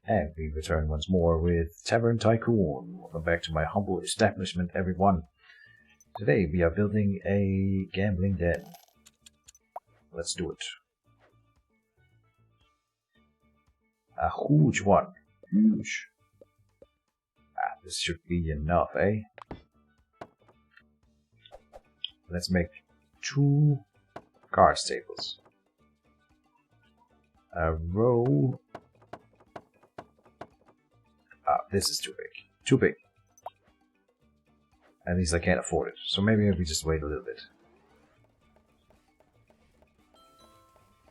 And we return once more with Tavern Tycoon. Welcome back to my humble establishment, everyone. Today we are building a gambling den. Let's do it. A huge one. Huge. This should be enough, eh? Let's make 2 cards tables. A row. This is too big. Too big. At least I can't afford it. So maybe we just wait a little bit.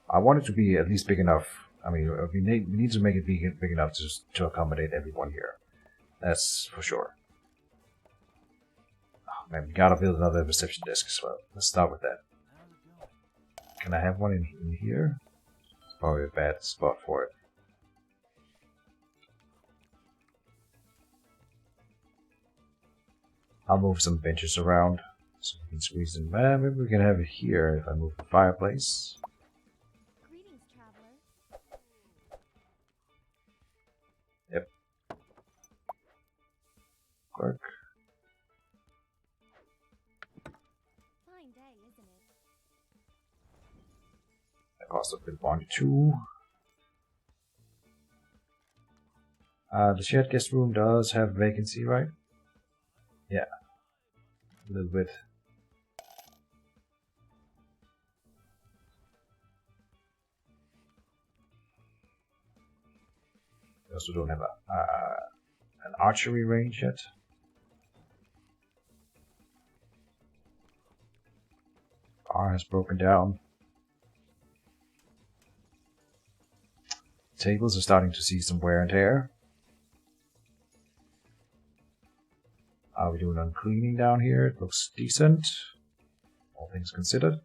I want it to be at least big enough. I mean, we need to make it big enough to accommodate everyone here. That's for sure. Oh man, we gotta build another reception desk as well. Let's start with that. Can I have one in here? It's probably a bad spot for it. I'll move some benches around so we can squeeze in. Maybe we can have it here if I move the fireplace. Greetings, traveler. Yep. Work. Fine day, isn't it? That cost a bit 1, 2. The shared guest room does have vacancy, right? Yeah, a little bit. We also don't have an archery range yet. Bar has broken down. Tables are starting to see some wear and tear. How are we doing on cleaning down here? It looks decent, all things considered.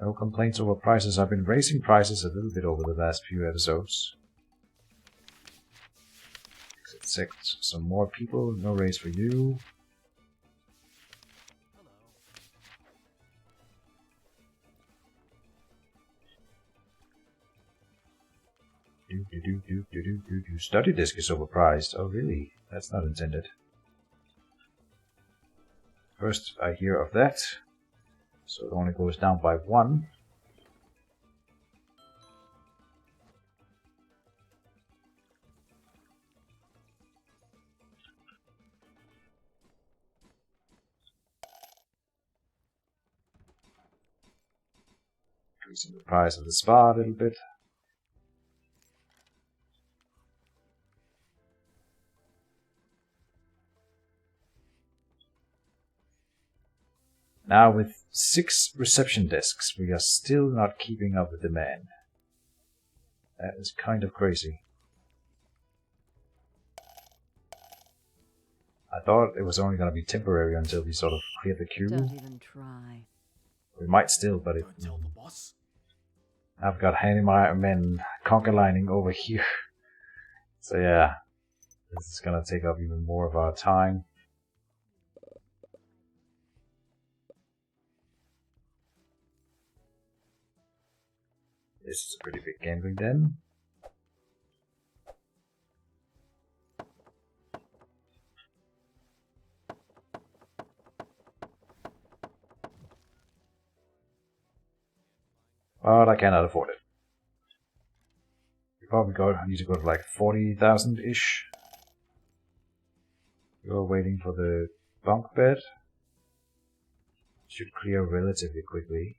No complaints over prices. I've been raising prices a little bit over the last few episodes. Accept some more people. No raise for you. Study disc is overpriced. Oh, really? That's not intended. First I hear of that. So it only goes down by 1. Increasing the price of the spa a little bit. Now with 6 reception desks, we are still not keeping up with demand. That is kind of crazy. I thought it was only going to be temporary until we sort of cleared the queue. Don't even try. We might still, but it... Tell the boss. I've got handyman conker lining over here. So yeah, this is going to take up even more of our time. This is a pretty big gambling den. But I cannot afford it. We probably need to go to like 40,000-ish. You're waiting for the bunk bed. Should clear relatively quickly.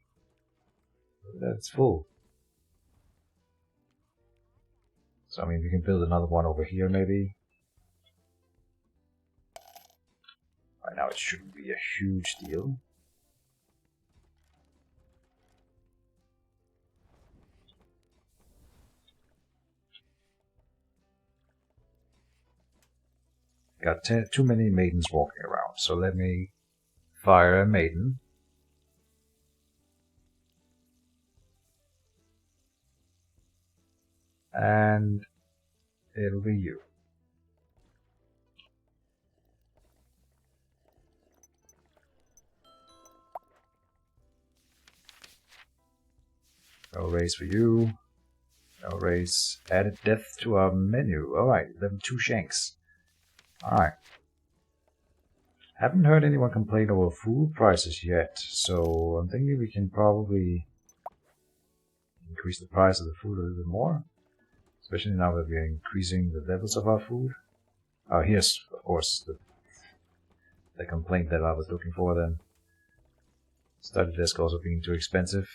That's full. So, I mean, we can build another one over here, maybe. Right now, it shouldn't be a huge deal. Got too many maidens walking around, so let me fire a maiden. And it'll be you. No raise for you. No raise. Added death to our menu. Alright, level 2 shanks. Alright. Haven't heard anyone complain over food prices yet, so I'm thinking we can probably increase the price of the food a little bit more. Especially now that we're increasing the levels of our food. Oh, here's, of course, the complaint that I was looking for then. Study desk also being too expensive.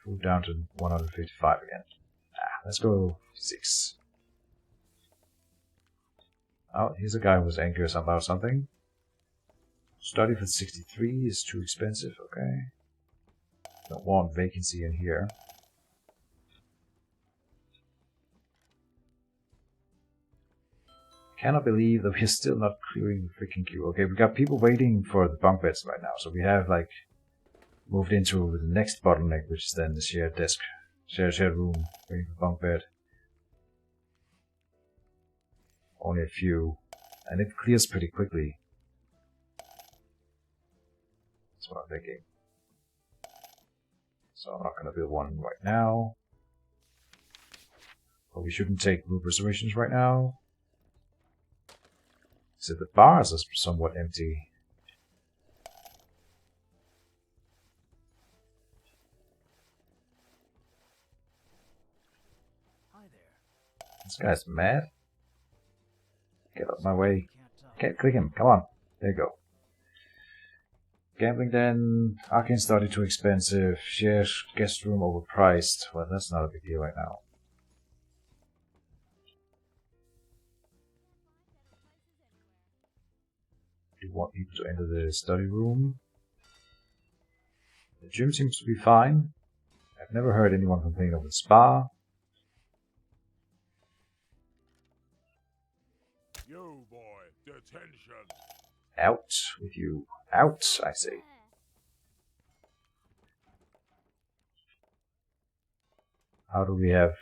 Food down to 155 again. Let's go 6. Oh, here's a guy who's anxious about something. Study for 63 is too expensive, okay. Don't want vacancy in here. Cannot believe that we're still not clearing the freaking queue. Okay, we got people waiting for the bunk beds right now, so we have like moved into the next bottleneck, which is then the shared desk, shared room, waiting for bunk bed. Only a few, and it clears pretty quickly. That's what I'm thinking. So I'm not going to build one right now. But we shouldn't take group reservations right now. So the bars are somewhat empty. Hi there. This guy's mad. Get out of my way. Can't click him. Come on. There you go. Gambling den. Arcane study too expensive. Share guest room overpriced. Well, that's not a big deal right now. You want people to enter the study room. The gym seems to be fine. I've never heard anyone complain over the spa. You boy, detention. Out with you. Out, I say. How do we have...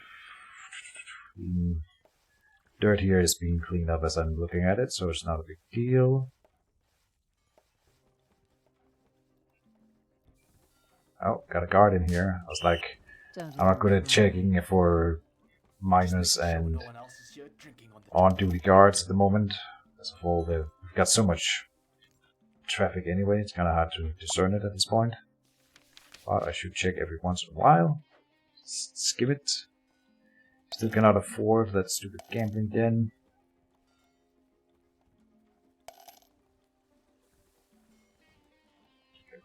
dirt here is being cleaned up as I'm looking at it, so it's not a big deal. Oh, got a guard in here. I was like, I'm not good at checking for minors and on-duty guards at the moment. As of all, we've got so much traffic anyway, it's kind of hard to discern it at this point. But I should check every once in a while. Skip it. Still cannot afford that stupid gambling den.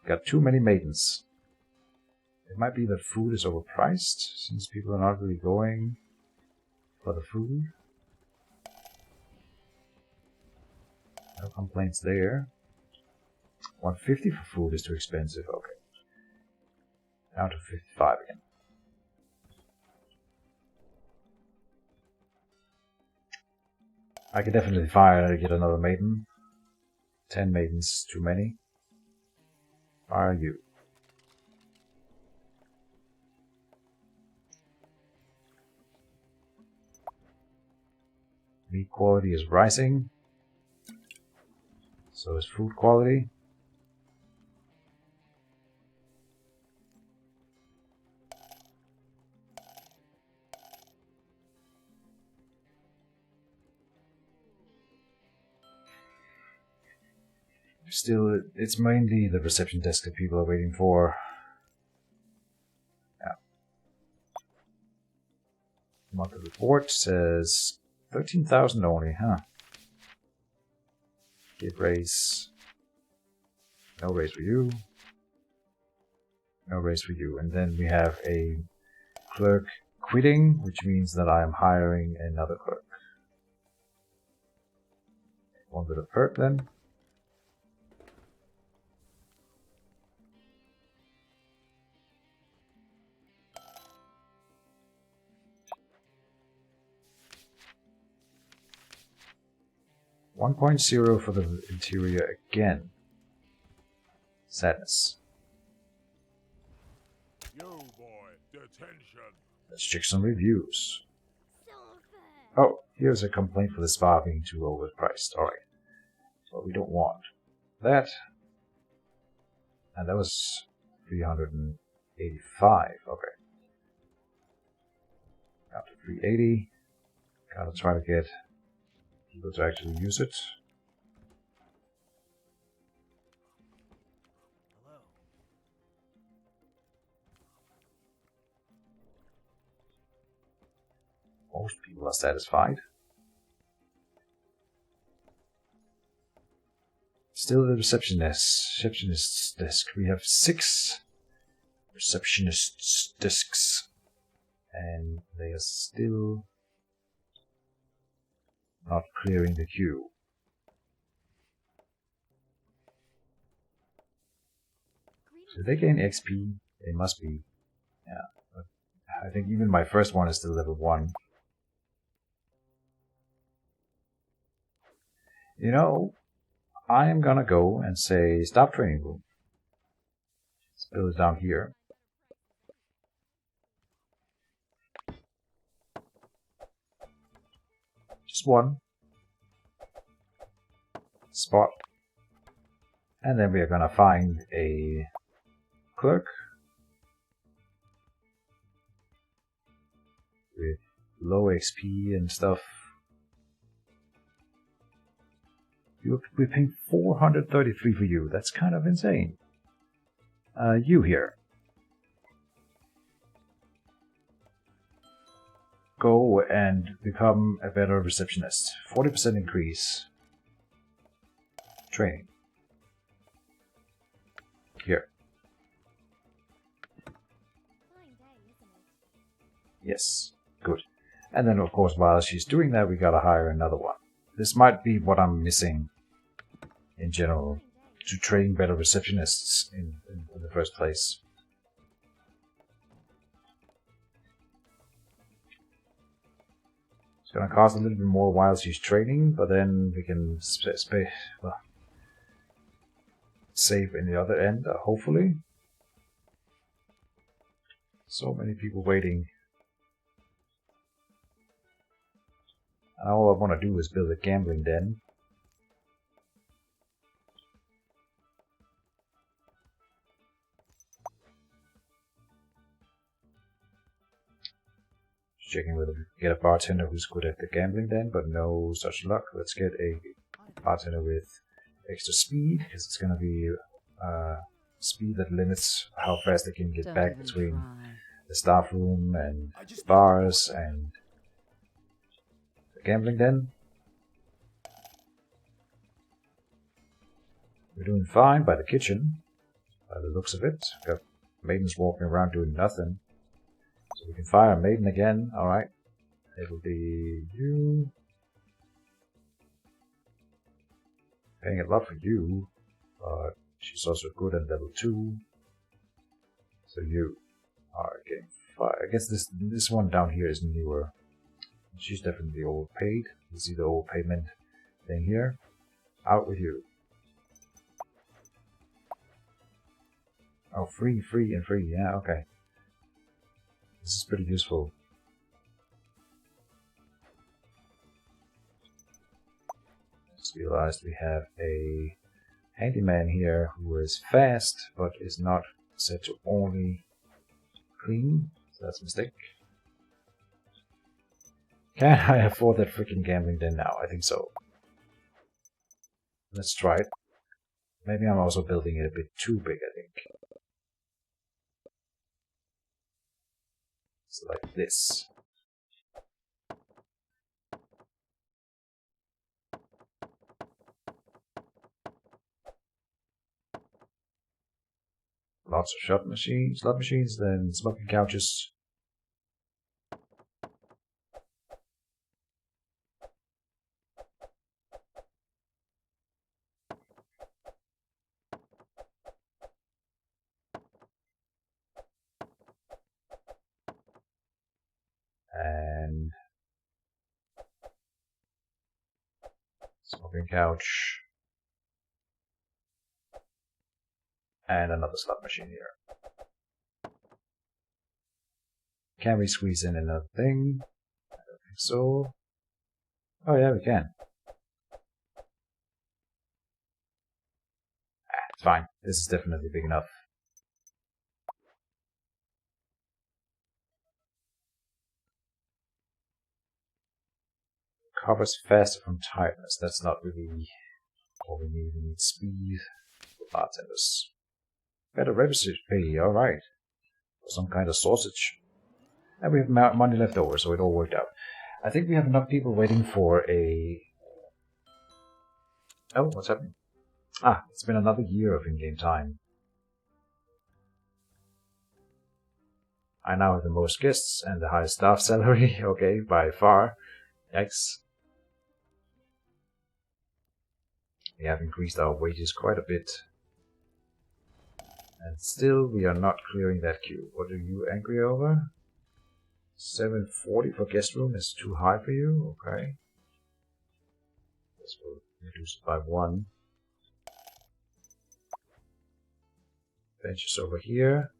Got too many maidens. It might be that food is overpriced, since people are not really going for the food. No complaints there. 150 for food is too expensive, okay. Down to 55 again. I could definitely fire to get another maiden. 10 maidens too many. Fire you. Meat quality is rising. So is food quality. Still, it's mainly the reception desk that people are waiting for. Yeah. Monthly report says 13,000 only, huh? Give raise. No raise for you. No raise for you. And then we have a clerk quitting, which means that I am hiring another clerk. One bit of perk then. $1.0 for the interior again. Sadness. You boy, detention. Let's check some reviews. Oh, here's a complaint for the spa being too overpriced. Alright. Well, we don't want that. And that was 300 and 85. Okay. Got to 380. Gotta try to get people to actually use it. Most people are satisfied. Still the receptionist's desk. We have 6 receptionist's desks. And they are still not clearing the queue. So they gain XP. They must be. Yeah. But I think even my first one is still level 1. You know, I am gonna go and say stop training room. Let's build it down here. Just one spot. And then we are gonna find a clerk with low XP and stuff. We're paying 433 for you. That's kind of insane. You here. Go and become a better receptionist. 40% increase. Training. Here. Fine day, isn't it? Yes. Good. And then, of course, while she's doing that, we gotta hire another one. This might be what I'm missing in general to train better receptionists in the first place. It's gonna cost a little bit more while she's training, but then we can save in the other end, hopefully. So many people waiting. And all I want to do is build a gambling den. Checking whether we can get a bartender who's good at the gambling den, but no such luck. Let's get a bartender with extra speed, because it's going to be speed that limits how fast they can get back between the staff room and the bars and the gambling den. We're doing fine by the kitchen, by the looks of it. Got maidens walking around doing nothing. So we can fire a maiden again, alright. It'll be you. Paying a lot for you, but she's also good at level 2. So you are getting 5. I guess this one down here is newer. She's definitely overpaid. You see the overpayment thing here. Out with you. Oh, free, and free. Yeah, okay. This is pretty useful. Just realized we have a handyman here who is fast, but is not set to only clean. So that's a mistake. Can I afford that freaking gambling den now? I think so. Let's try it. Maybe I'm also building it a bit too big, I think. So like this. Lots of slot machines, then smoking couches. And smoking couch. And another slot machine here. Can we squeeze in another thing? I don't think so. Oh yeah, we can. It's fine. This is definitely big enough. Recovers faster from tiredness. That's not really what we need. We need speed for bartenders. Better recipe, alright. Some kind of sausage. And we have money left over, so it all worked out. I think we have enough people waiting for a... Oh, what's happening? Ah, it's been another year of in-game time. I now have the most guests and the highest staff salary, okay, by far. Yikes. We have increased our wages quite a bit. And still we are not clearing that queue. What are you angry over? 740 for guest room is too high for you? Okay. Guess we'll reduce it by 1. Benches over here.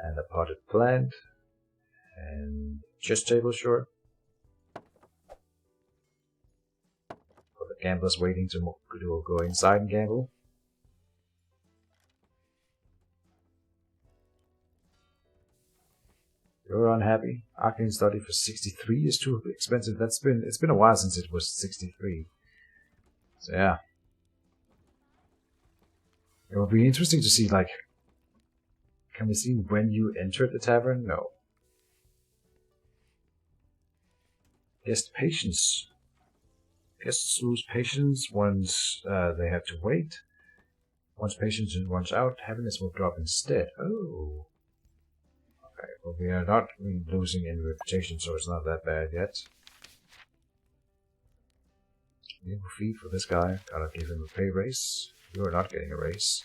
And a potted plant. And chess table, sure. For the gamblers waiting to go inside and gamble. You're unhappy? Arcane study for 63 is too expensive. It's been a while since it was 63. So yeah. It will be interesting to see, like, can we see when you entered the tavern? No. Guest patience. Guests lose patience once they have to wait. Once patience runs out, happiness will drop instead. Oh. Okay, well, we are not losing any reputation, so it's not that bad yet. New fee for this guy. Gotta give him a pay raise. You are not getting a raise.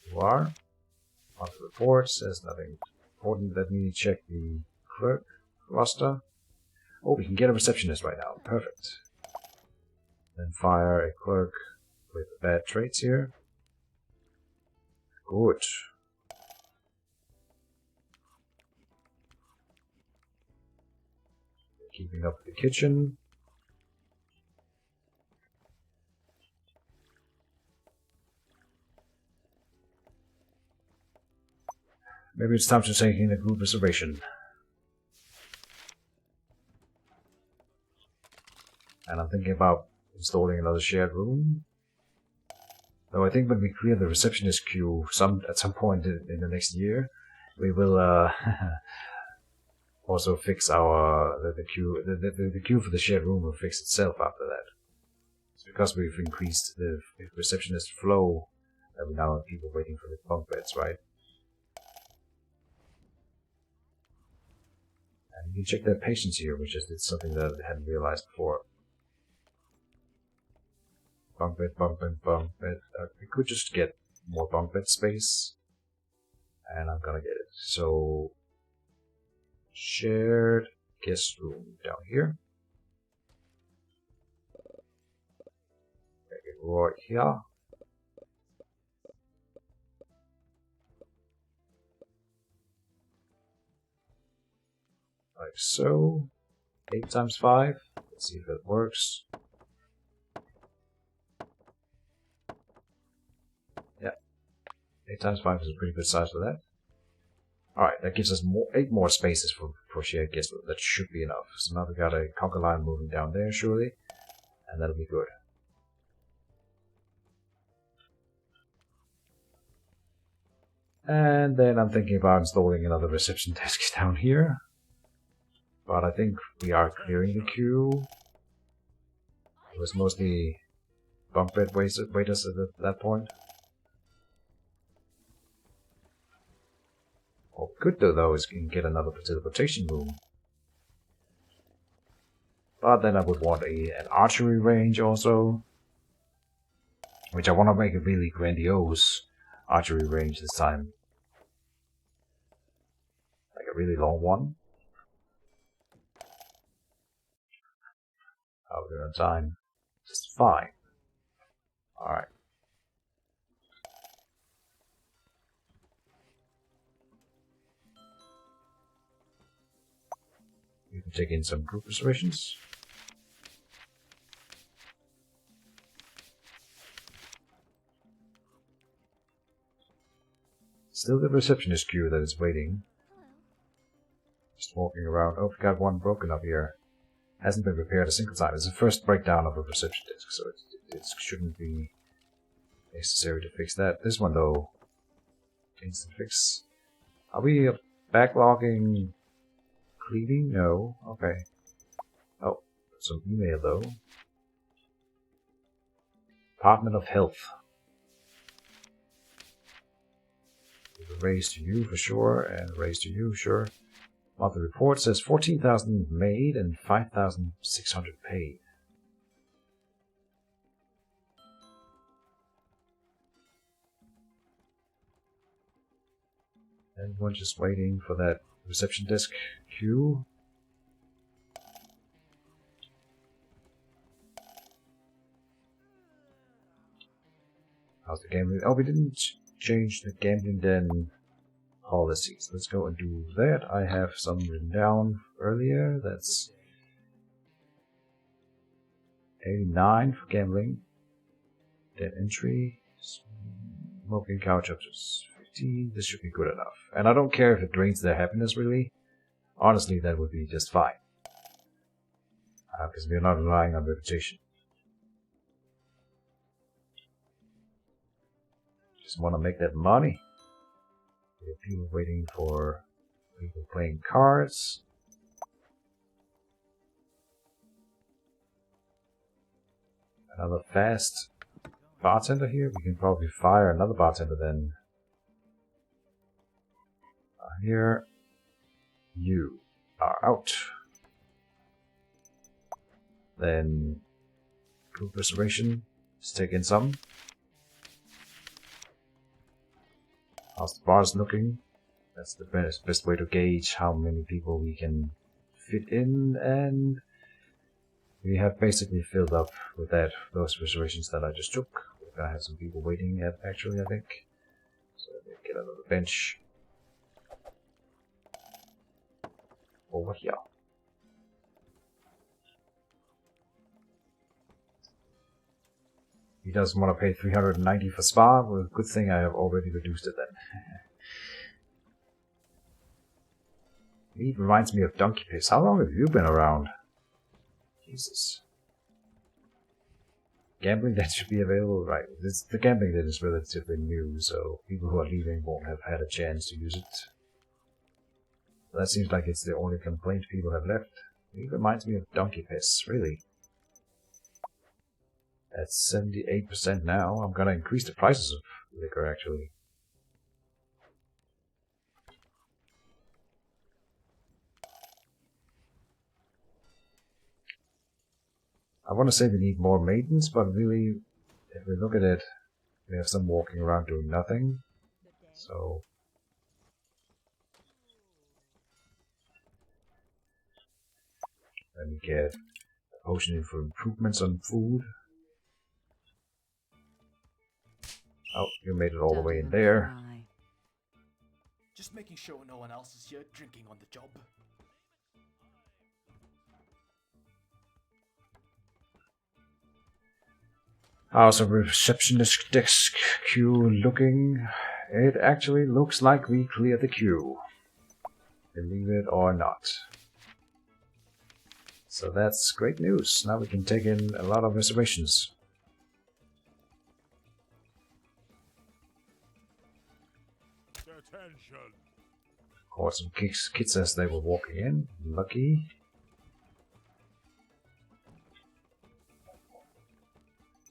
You are. On the report, says nothing important. Let me check the clerk roster. Oh, we can get a receptionist right now. Perfect. Then fire a clerk with bad traits here. Good. Keeping up with the kitchen. Maybe it's time to take in a group reservation. And I'm thinking about installing another shared room. Though I think when we clear the receptionist queue at some point in the next year, we will also fix our the queue for the shared room will fix itself after that. It's because we've increased the receptionist flow that we now have people waiting for the bunk beds, right? And you can check their patience here, which is something that I hadn't realized before. Bunk bed, bunk bed, bunk bed. We could just get more bunk bed space, and I'm gonna get it. So, shared guest room down here. Make it right here. Like so. 8 times 5. Let's see if it works. Yeah. 8 times 5 is a pretty good size for that. Alright, that gives us 8 more spaces for shared guest room. That should be enough. So now we got a conker line moving down there, surely. And that'll be good. And then I'm thinking about installing another reception desk down here. But I think we are clearing the queue. It was mostly bunk bed waiters at that point. What we could do though is get another teleportation room. But then I would want an archery range also. Which I want to make a really grandiose archery range this time. Like a really long one. How are we doing on time? Just fine. Alright. You can take in some group reservations. Still the receptionist queue that is waiting. Just walking around. Oh, we got one broken up here. Hasn't been repaired a single time. It's the first breakdown of a reception disk, so it shouldn't be necessary to fix that. This one, though, instant fix. Are we backlogging cleaning? No. Okay. Oh, some email, though. Department of Health. Raise to you for sure, and raise to you, sure. Monthly report says 14,000 made and 5,600 paid. Everyone just waiting for that reception desk queue. How's the gambling? Oh, we didn't change the gambling den policies. Let's go and do that. I have some written down earlier. That's 89 for gambling. Dead entry. Smoking couch up to 50. This should be good enough. And I don't care if it drains their happiness, really. Honestly, that would be just fine. Because we're not relying on reputation. Just want to make that money. We have people waiting for people playing cards. Another fast bartender here. We can probably fire another bartender then. Here, you are out. Then, group restoration. Let's take in some. How's the bars looking? That's the best way to gauge how many people we can fit in, and we have basically filled up with those reservations that I just took. We're gonna have some people waiting at actually, I think. So let me get another bench. Over here. He doesn't want to pay 390 for spa. Well, good thing I have already reduced it then. It reminds me of Donkey Piss. How long have you been around? Jesus. Gambling den should be available, right? The gambling den is relatively new, so people who are leaving won't have had a chance to use it. That seems like it's the only complaint people have left. It reminds me of Donkey Piss, really. At 78% now. I'm gonna increase the prices of liquor, actually. I want to say we need more maidens, but really, if we look at it, we have some walking around doing nothing. So... then we get a potion for improvements on food. Oh, you made it all the way in there. Just making sure no one else is here drinking on the job. How's the receptionist desk queue looking? It actually looks like we cleared the queue. Believe it or not. So that's great news. Now we can take in a lot of reservations. Detention. Caught some kids as they were walking in. Lucky.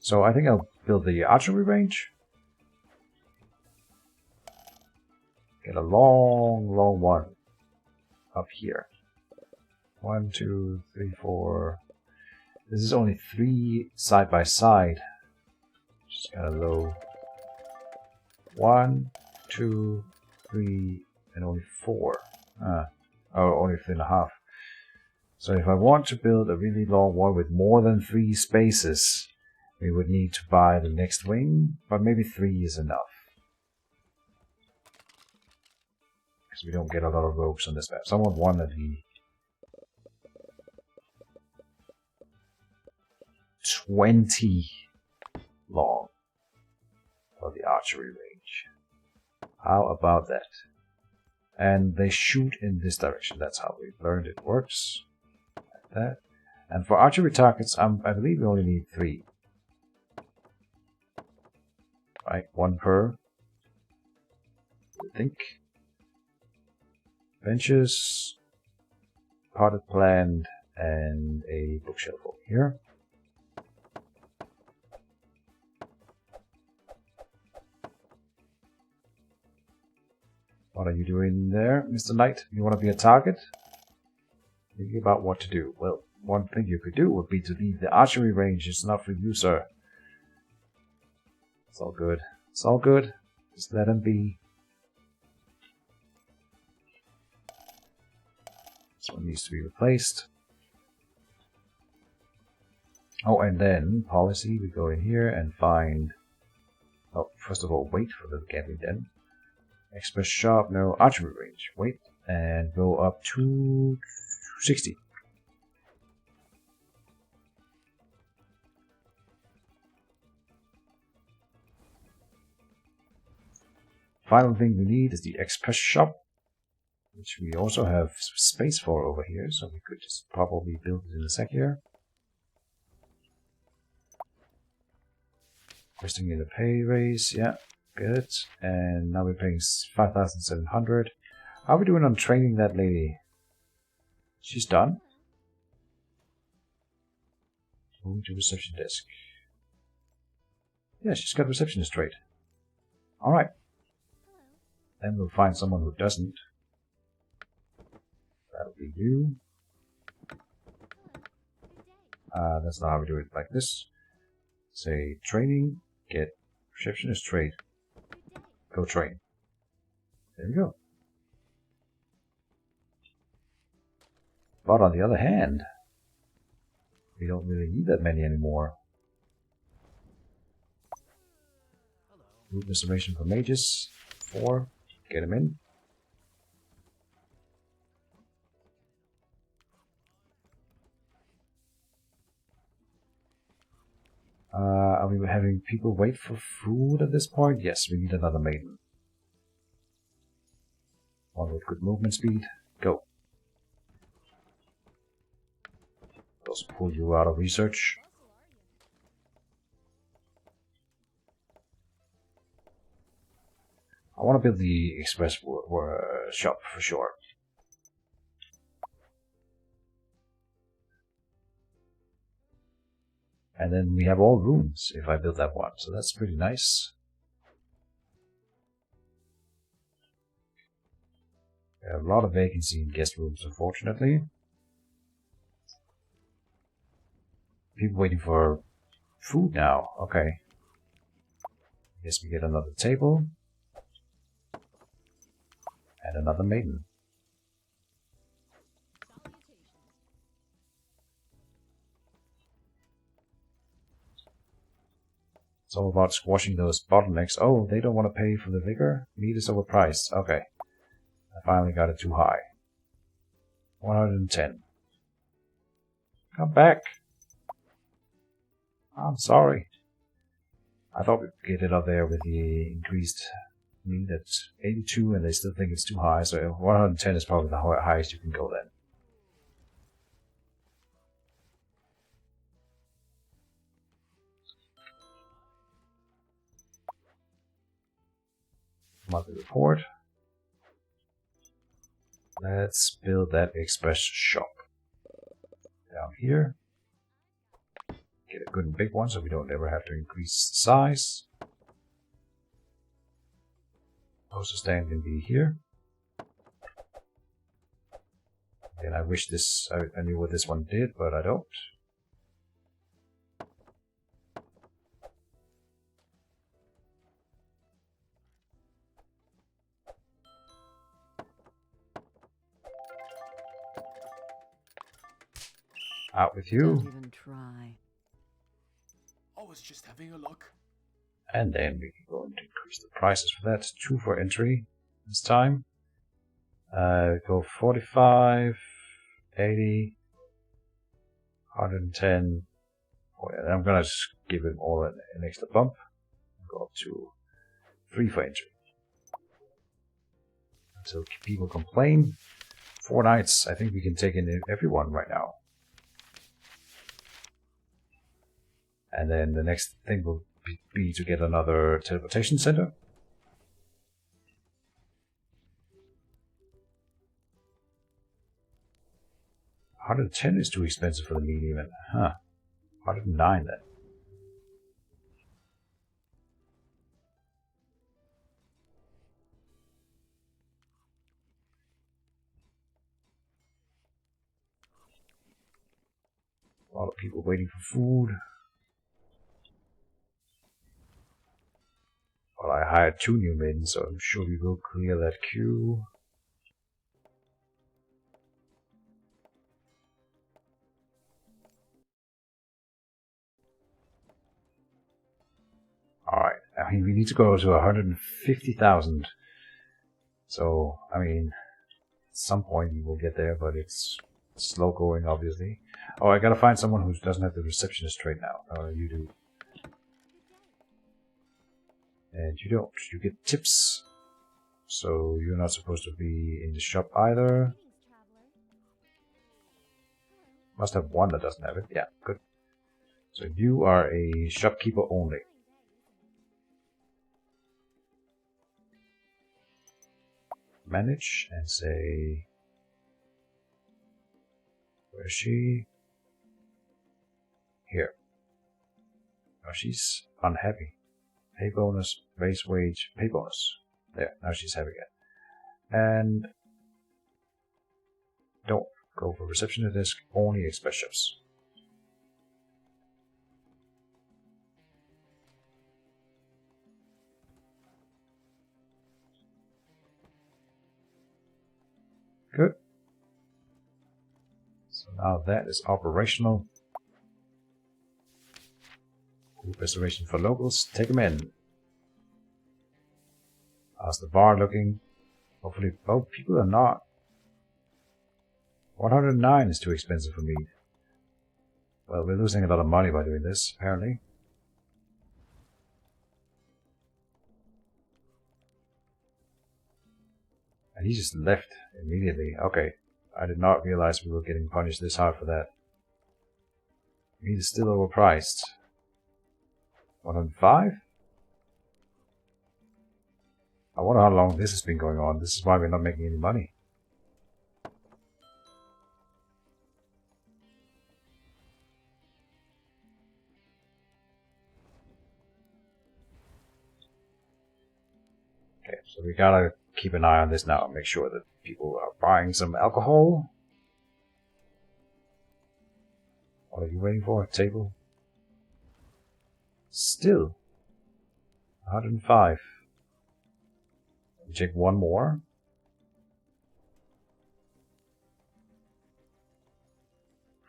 So I think I'll build the archery range. Get a long one up here. 1, 2, 3, 4. This is only 3 side by side. Just kind of low. 1, 2, 3, and only 4. Oh, only 3.5. So if I want to build a really long one with more than 3 spaces, we would need to buy the next wing, but maybe 3 is enough. Because we don't get a lot of ropes on this map. Someone wanted the 20 long for the archery range. How about that? and they shoot in this direction. That's how we learned it works. Like that. And for archery targets, I believe we only need 3. Right, 1 per. I think. Benches, potted plant, and a bookshelf over here. What are you doing there, Mr. Knight? You want to be a target? Thinking about what to do. Well, one thing you could do would be to leave the archery range. It's not for you, sir. It's all good. It's all good. Just let him be. This one needs to be replaced. Oh, and then policy, we go in here and find. Oh, first of all, wait for the gambling den. Express shop, no archery range. Wait, and go up to 60. Final thing we need is the express shop, which we also have space for over here, so we could just probably build it in a sec here. Investing in the pay raise, yeah, good. And now we're paying 5,700. How are we doing on training that lady? She's done. Moving to reception desk. Yeah, she's got receptionist trait. Alright. Then we'll find someone who doesn't. That'll be you. That's not how we do it. Like this. Say training, get receptionist trait. Go train. There we go. But on the other hand, we don't really need that many anymore. Root reservation for mages. 4. Get him in. Are we having people wait for food at this point? Yes, we need another maiden. One with good movement speed. Go. Also pull you out of research. I want to build the express shop for sure. And then we have all rooms if I build that one, so that's pretty nice. We have a lot of vacancy in guest rooms, unfortunately. People waiting for food now. Okay. Guess we get another table. And another maiden. It's all about squashing those bottlenecks. Oh, they don't want to pay for the vigor? Meat is overpriced. Okay. I finally got it too high. 110. Come back. I'm sorry. I thought we'd get it up there with the increased meat at 82 and they still think it's too high. So 110 is probably the highest you can go then. Monthly report. Let's build that express shop. Down here. Get a good and big one so we don't ever have to increase the size. Poster stand can be here. And I wish this, I knew what this one did, but I don't. Out with you. Don't even try. I was just having a look. And then we can go and increase the prices for that. 2 for entry this time. Go 45, 80, 110. Oh, yeah, I'm gonna just give it all an extra bump. Go up to 3 for entry. until people complain. 4 nights. I think we can take in everyone right now. And then the next thing will be to get another teleportation center. 110 is too expensive for the meat even. Huh. 109 then. A lot of people waiting for food. Well, I hired 2 new men, so I'm sure we will clear that queue. Alright, I mean, we need to go to 150,000. So, I mean, at some point we will get there, but it's slow going, obviously. Oh, I gotta find someone who doesn't have the receptionist right now. You do. And you don't. You get tips. So you're not supposed to be in the shop either. Must have one that doesn't have it. Yeah, good. So you are a shopkeeper only. Manage and say... Where is she? Here. Oh, she's unhappy. Pay bonus, base wage, pay bonus. There, now she's happy again. And don't go for receptionist desk, only express shops. Good. So now that is operational. Group reservation for locals. Take them in. How's the bar looking? Hopefully, oh, people are not. 109 is too expensive for me. Well, we're losing a lot of money by doing this, apparently. And he just left immediately. Okay. I did not realize we were getting punished this hard for that. Meat is still overpriced. 105? I wonder how long this has been going on. This is why we're not making any money. Okay, so we gotta keep an eye on this now and make sure that people are buying some alcohol. What are you waiting for? A table? Still 105. Let me check one more.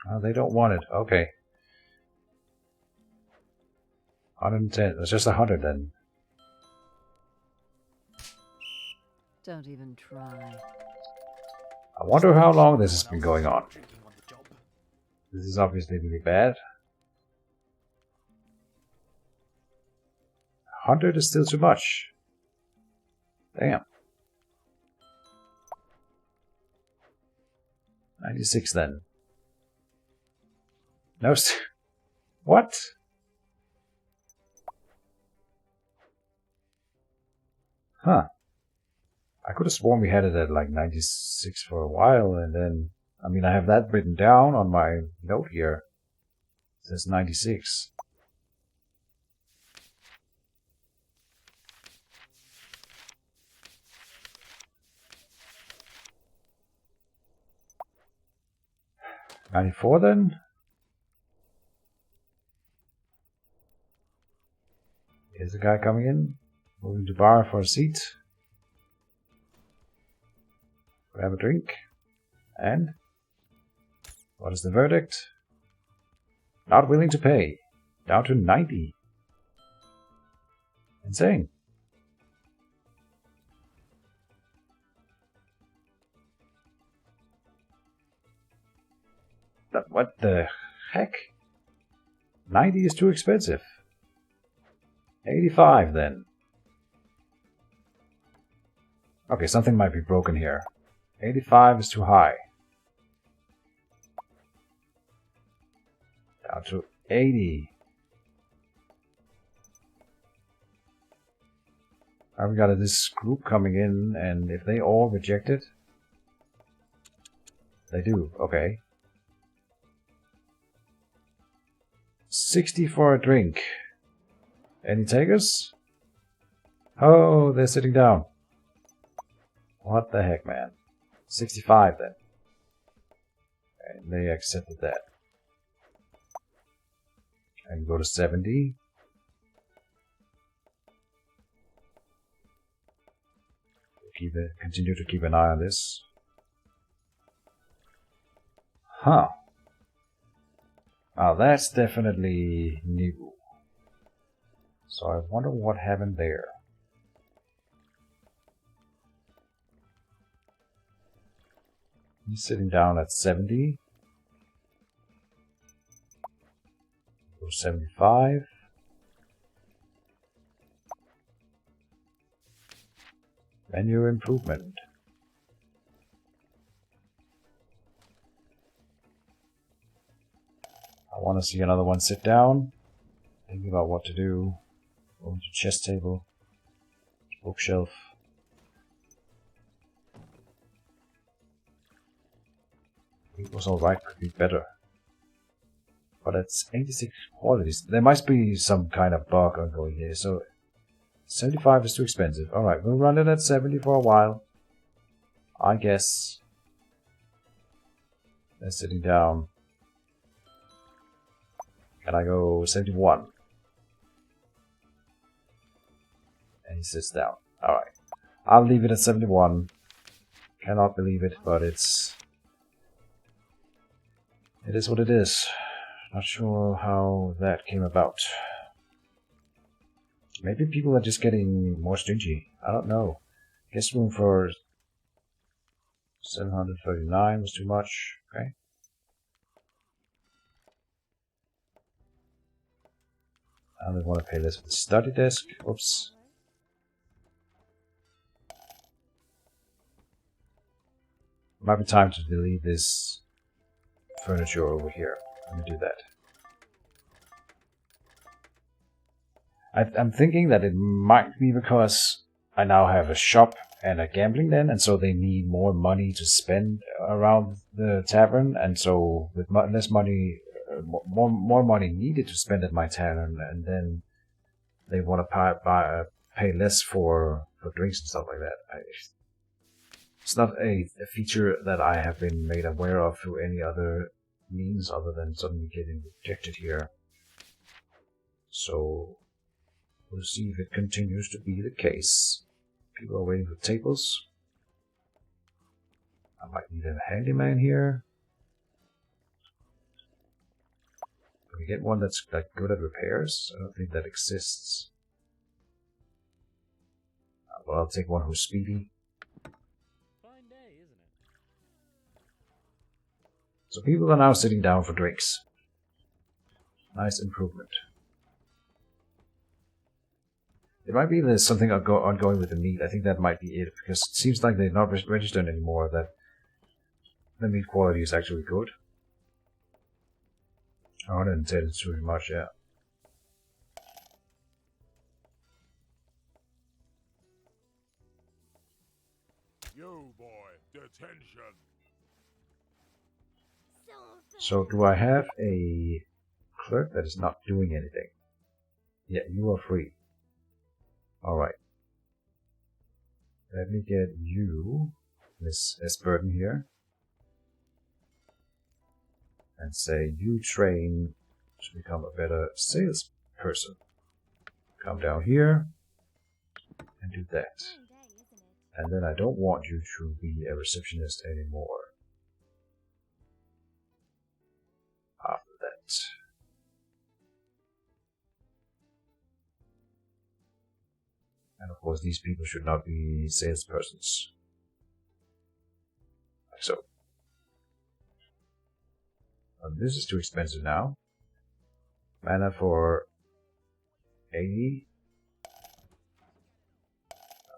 Oh, they don't want it. Okay. 110. That's just 100 then. Don't even try. I wonder how long this has been going on. This is obviously really bad. 100 is still too much. Damn. 96 then. No, what? Huh. I could have sworn we had it at like 96 for a while, and then, I mean, I have that written down on my note here. It says 96. $94 then? Here's a guy coming in, moving to bar for a seat. Grab a drink. And? What is the verdict? Not willing to pay. Down to 90. Insane. What the heck? 90 is too expensive. 85 then. Okay, something might be broken here. 85 is too high. Down to 80. Now we got this group coming in, and if they all reject it, they do. Okay. 60 for a drink. Any takers? Oh, they're sitting down. What the heck, man? 65 then. And they accepted that. And go to 70. Continue to keep an eye on this. Huh. Now that's definitely new. So I wonder what happened there. He's sitting down at 70. Go 75. Menu improvement. I want to see another one sit down. Thinking about what to do. Going to chest table. Bookshelf. It was alright, could be better. But it's 86 qualities. There must be some kind of bug ongoing here, so 75 is too expensive. Alright, we'll run it at 70 for a while. I guess. They're sitting down. Can I go 71? And he sits down. Alright. I'll leave it at 71. Cannot believe it, but it is what it is. Not sure how that came about. Maybe people are just getting more stingy. I don't know. Guest room for 739 was too much. Okay. I don't want to pay less for the study desk. Oops. Might be time to delete this furniture over here. Let me do that. I'm thinking that it might be because I now have a shop and a gambling den, and so they need more money to spend around the tavern, and so with less money, more money needed to spend at my tavern, and then they want to pay less for drinks and stuff like that. It's not a feature that I have been made aware of through any other means other than suddenly getting rejected here. So we'll see if it continues to be the case. People are waiting for tables. I might need a handyman here. Can we get one that's like good at repairs? I don't think that exists. Well, I'll take one who's speedy. Fine day, isn't it? So people are now sitting down for drinks. Nice improvement. It might be there's something ongoing with the meat. I think that might be it, because it seems like they're not registered anymore that the meat quality is actually good. Oh, I didn't say it's too much, yeah. Yo, boy, detention. So do I have a clerk that is not doing anything? Yeah, you are free. Alright. Let me get you, Miss Burden here. And say you train to become a better salesperson. Come down here and do that. And then I don't want you to be a receptionist anymore. After that. And of course these people should not be salespersons. Like so. This is too expensive now. Mana for 80.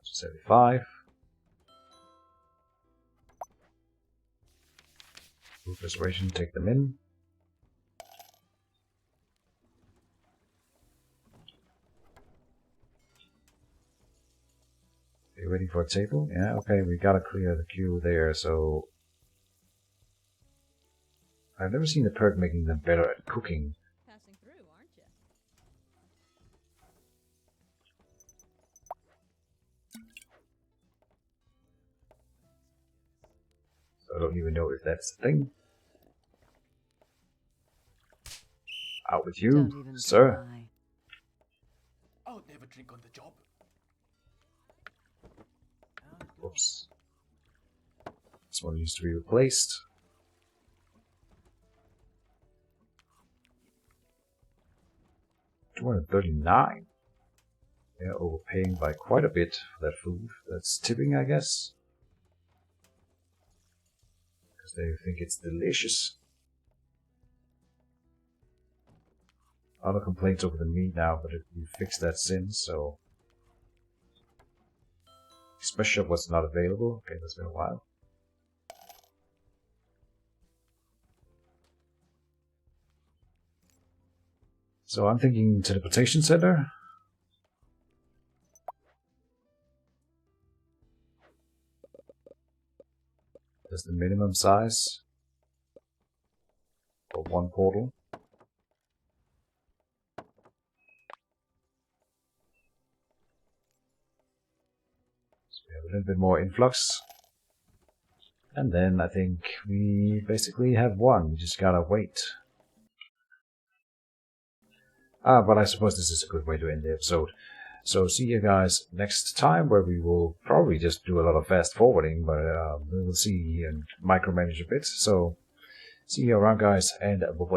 75. Food reservation, take them in. Are you waiting for a table? Yeah, okay, we gotta clear the queue there, so... I've never seen a perk making them better at cooking. Passing through, aren't you? So I don't even know if that's a thing. Out with you, Don't even sir. try. I would never drink on the job. Whoops. This one needs to be replaced. $239. They're overpaying by quite a bit for that food. That's tipping, I guess. Because they think it's delicious. Other complaints over the meat now, but we fixed that since, so... Special was not available. Okay, that's been a while. So I'm thinking teleportation center. That's the minimum size for one portal. So we have a little bit more influx. And then I think we basically have one. We just gotta wait. But I suppose this is a good way to end the episode. So see you guys next time, where we will probably just do a lot of fast forwarding, but we will see and micromanage a bit. So see you around, guys, and bye-bye.